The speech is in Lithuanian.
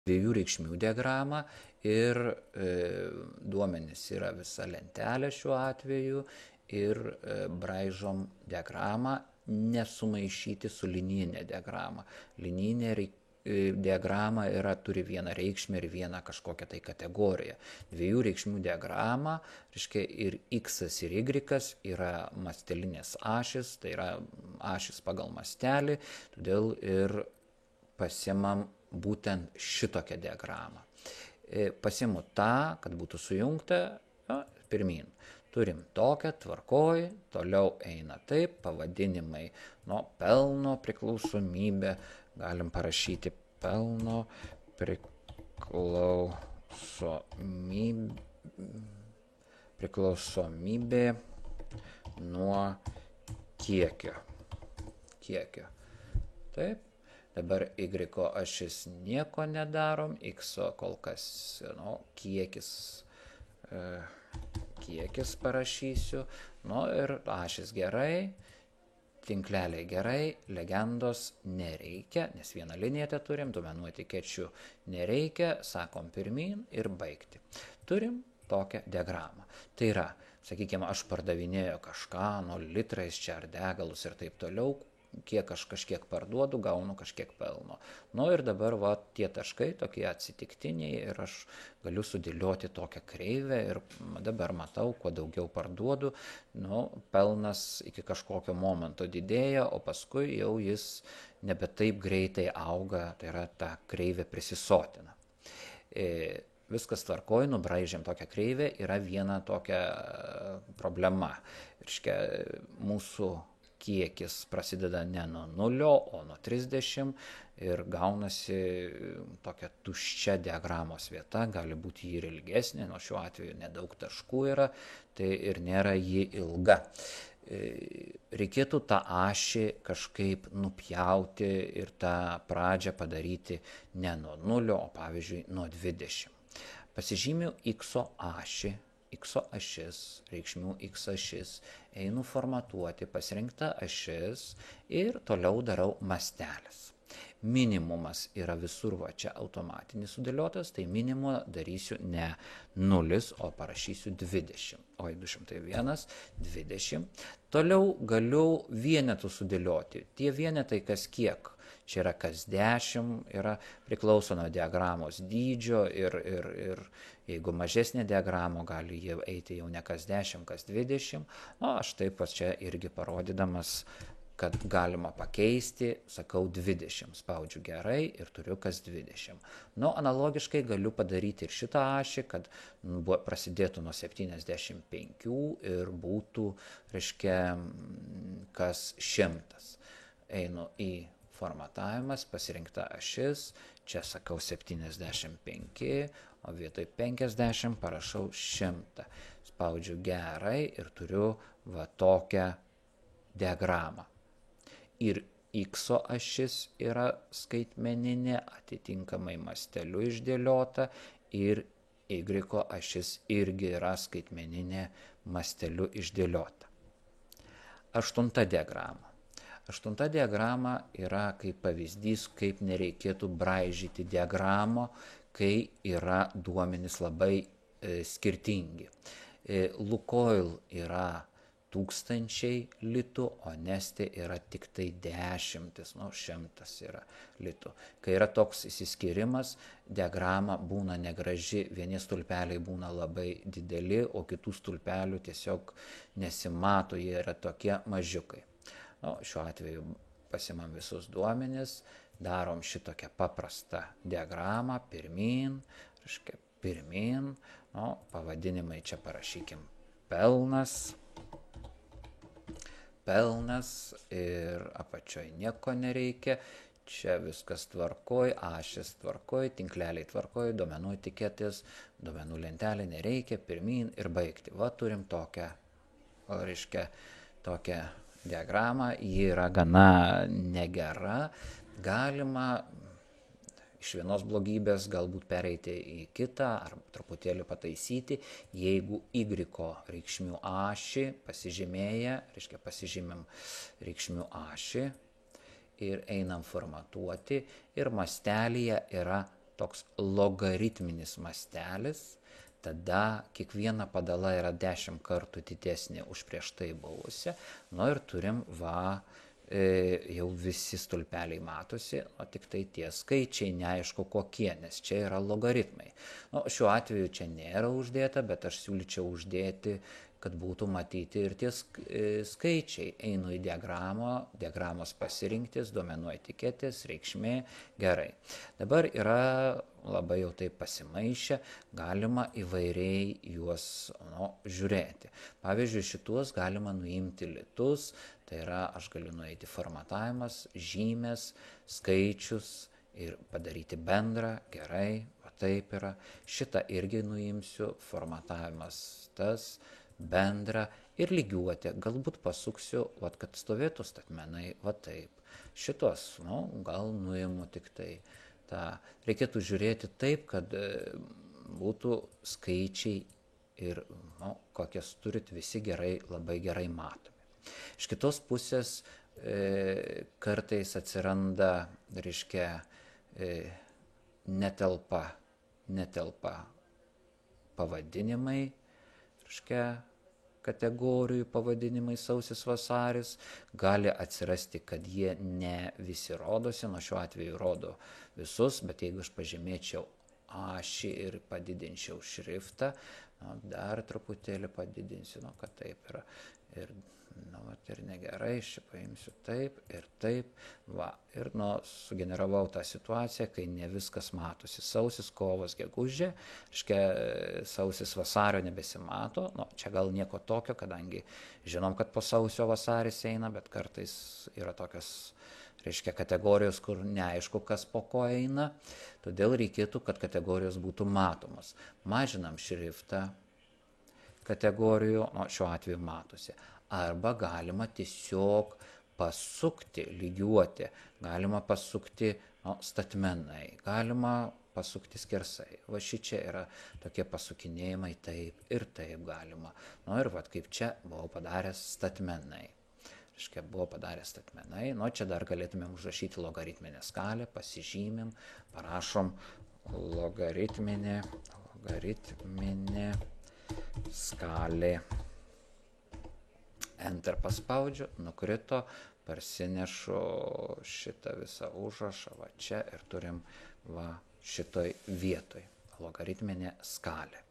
dviejų reikšmių diagramą ir duomenys yra visa lentelė šiuo atveju ir braižom diagramą, nesumaišyti su linijinė diagrama. Linijinė diagrama turi vieną reikšmę ir vieną kažkokią tai kategoriją. Dviejų reikšmių diagrama, reiškia, ir x ir y yra mastelinės ašis, tai yra ašis pagal mastelį, todėl ir pasiimam būtent šitokią diagramą. Pasiimu tą, kad būtų sujungta, pirmyn. Turim tokią, tvarkoj, toliau eina taip, pavadinimai, pelno priklausomybė, galim parašyti pelno priklausomybė nuo kiekio. Taip. Dabar y ašis nieko nedarom, x kol kas kiekis parašysiu, ir ašis gerai, tinkleliai gerai, legendos nereikia, nes vieną liniją turim, duomenų etikečių nereikia, sakom pirmyn ir baigti. Turim tokią diagramą. Tai yra, sakykime, aš pardavinėju kažką, litrais čia ar degalus ir taip toliau, kiek aš kažkiek parduodu, gaunu kažkiek pelno. Ir dabar tie taškai tokie atsitiktiniai ir aš galiu sudėlioti tokią kreivę ir dabar matau, kuo daugiau parduodu, pelnas iki kažkokio momento didėja, o paskui jau jis nebe taip greitai auga, tai yra ta kreivė prisisotina. Viskas tvarkoj, nubraižėm tokią kreivę, yra viena tokia problema. Reiškia, mūsų kiekis prasideda ne nuo 0, o nuo 30 ir gaunasi tokia tuščia diagramos vieta, gali būti ji ir ilgesnė, šiuo atveju nedaug taškų yra, tai ir nėra ji ilga. Reikėtų tą ašį kažkaip nupjauti ir tą pradžią padaryti ne nuo 0, o pavyzdžiui nuo 20. Pasižymiu x ašį, x ašis, reikšmių x ašis, einu formatuoti pasirinkta ašis ir toliau darau mastelis. Minimumas yra visur čia automatinis sudėliotas, tai minimumą darysiu ne 0, o parašysiu 20. 201, 20. Toliau galiu vienetų sudėlioti. Tie vienetai kas kiek. Čia yra kas 10, priklauso nuo diagramos dydžio ir jeigu mažesnė diagrama, gali jie eiti jau ne kas 10, kas 20. Aš taip čia irgi parodydamas, kad galima pakeisti, sakau 20, spaudžiu gerai ir turiu kas 20. Analogiškai galiu padaryti ir šitą ašį, kad prasidėtų nuo 75 ir būtų, reiškia, kas 100. Einu į formatavimas, pasirinkta ašis, čia sakau 75, o vietoj 50 parašau 100. Spaudžiu gerai ir turiu tokią diagramą. Ir x ašis yra skaitmeninė, atitinkamai masteliu išdėliota, ir y ašis irgi yra skaitmeninė, masteliu išdėliota. 8 diagrama. 8 diagrama yra kaip pavyzdys, kaip nereikėtų braižyti diagramo, kai yra duomenys labai skirtingi. Lukoil yra 1000 litų, o Neste yra tik tai 10, 100 yra litų. Kai yra toks įsiskyrimas, diagrama būna negraži, vieni stulpeliai būna labai dideli, o kitų stulpelių tiesiog nesimato, jie yra tokie mažiukai. Šiuo atveju pasimam visus duomenis, darom šitokią paprastą diagramą, pirmyn, pavadinimai čia parašykim pelnas ir apačioj nieko nereikia, čia viskas tvarkoj, ašis tvarkoj, tinkleliai tvarkoj, duomenų etiketės, duomenų lentelė nereikia, pirmyn ir baigti. Turim tokią diagramą, ji yra gana negera, galima iš vienos blogybės galbūt pereiti į kitą ar truputėlį pataisyti, jeigu y reikšmių ašį pasižymėję, pasižymėm reikšmių ašį ir einam formatuoti ir mastelyje yra toks logaritminis mastelis, tada kiekviena padala yra 10 kartų didesnė už prieš tai buvusią. Nu ir turim jau visi stulpeliai matosi, o tik tai tie skaičiai neaišku kokie, nes čia yra logaritmai. Nu, šiuo atveju čia nėra uždėta, bet aš siūlyčiau uždėti, kad būtų matyti ir tie skaičiai. Einu į diagramos pasirinktis, duomenų etiketės, reikšmė, gerai. Dabar yra labai jau taip pasimaišę, galima įvairiai juos žiūrėti. Pavyzdžiui, šituos galima nuimti litus, tai yra aš galiu nueiti formatavimas, žymės, skaičius ir padaryti bendrą, gerai, va taip yra. Šitą irgi nuimsiu, formatavimas tas, bendrą ir lygiuotę. Galbūt pasuksiu, kad stovėtų statmenai, va taip. Šitos, gal nuimu tik tai. Reikėtų žiūrėti taip, kad būtų skaičiai ir kokias turit visi gerai, labai gerai matomi. Iš kitos pusės kartais atsiranda, reiškia, netelpa pavadinimai, reiškia, kategorijų pavadinimai sausis vasaris, gali atsirasti, kad jie ne visi rodosi, nuo šiuo atveju rodo visus, bet jeigu aš pažymėčiau ašį ir padidinčiau šriftą, dar truputėlį padidinsiu, kad taip yra. Ir negerai, aš čia paimsiu taip ir taip, ir sugeneravau tą situaciją, kai ne viskas matosi. Sausis, kovas, gegužė, reiškia, sausis vasario nebesimato, čia gal nieko tokio, kadangi žinom, kad po sausio vasaris eina, bet kartais yra tokios, reiškia, kategorijos, kur neaišku, kas po ko eina, todėl reikėtų, kad kategorijos būtų matomos. Mažinam šriftą kategorijų, šiuo atveju matosi. Arba galima tiesiog pasukti, lygiuoti, galima pasukti statmenai, galima pasukti skersai. Va šičia yra tokie pasukinėjimai, taip ir taip galima. Ir kaip čia buvau padaręs statmenai. Reiškia, buvo padaręs statmenai, čia dar galėtume užrašyti logaritminę skalę, pasižymim, parašom logaritminė skalė. Enter paspaudžiu, nukrito, parsinešu šitą visą užrašą, va čia ir turim va šitoj vietoj logaritminė skalė.